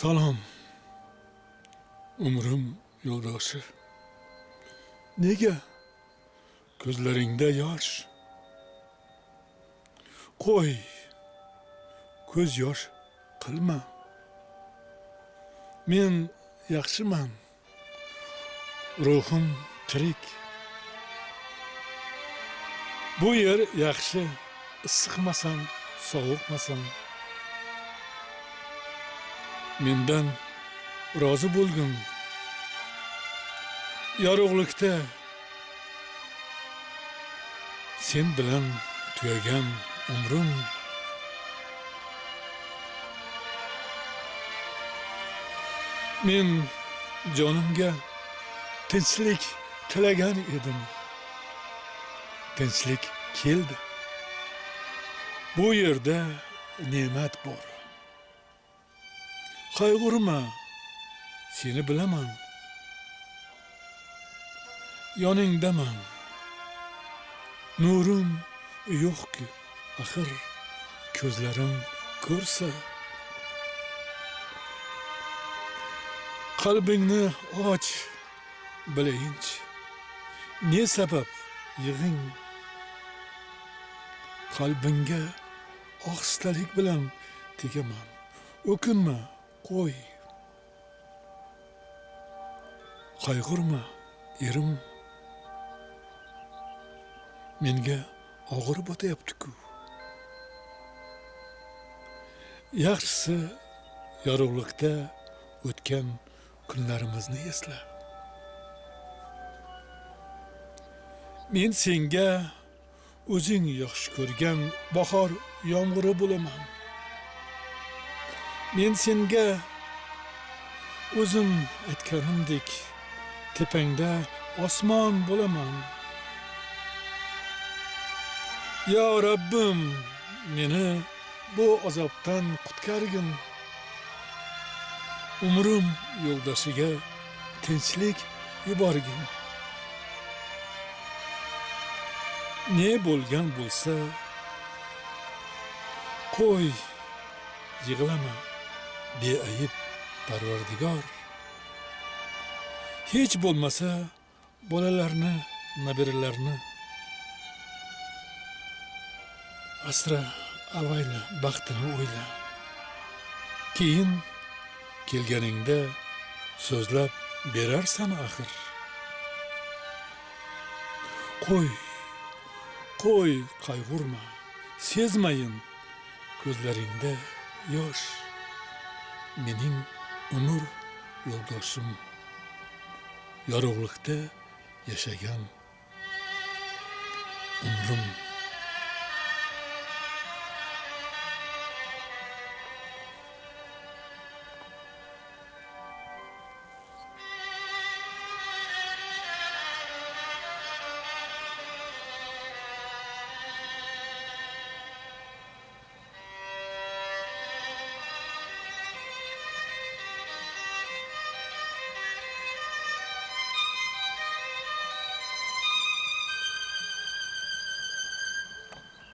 Salom, umrim yo'ldoshi. Nega ko'zlaringda yosh? Qo'y, ko'z yosh qilma. Men yaxshiman, ruhim tirik. Bu yer yaxshi, issiqmasan, sovuqmasan. Mendan rozi bo'lgin. Yorug'likda sen bilan tugagan umrim. Men jonimga tinchlik tilagan edim. Tinchlik keldi. Bu yerda ne'mat bor. Qayg'urma, seni bilaman. Yoningdaman. Nurim yo'q-ku, axir ko'zlarim ko'rsa. Qalbingni och, bilayinch. Ne sabab yig'ing? Qalbingga ohistalik bilan tegaman. O'kinma, qo'y. Qayg'urma, erim. Menga og'ir botyapti-ku. Yaxshisi yorug'likda o'tgan kunlarimizni esla. Men senga o'zing yaxshi ko'rgan bahor yomg'iri bo'laman. Men senga o'zim aytganimdek tepangda osmon bo'laman. Ya Rabbim, meni bu azobdan qutqargin. Umrim yo'ldoshiga tinchlik yuborgin. Ne bo'lgan bo'lsa, qo'y, yig'lama, beayib Parvardigor. Hech bo'lmasa bolalarni, nabiralarni asra avayla, baxtini o'yla. Keyin kelganingda so'zlab berarsan axir. Qo'y, qayg'urma, sezmayin ko'zlaringda yosh. Mening umr yo'ldoshim, yorug'likda yashagan umrim.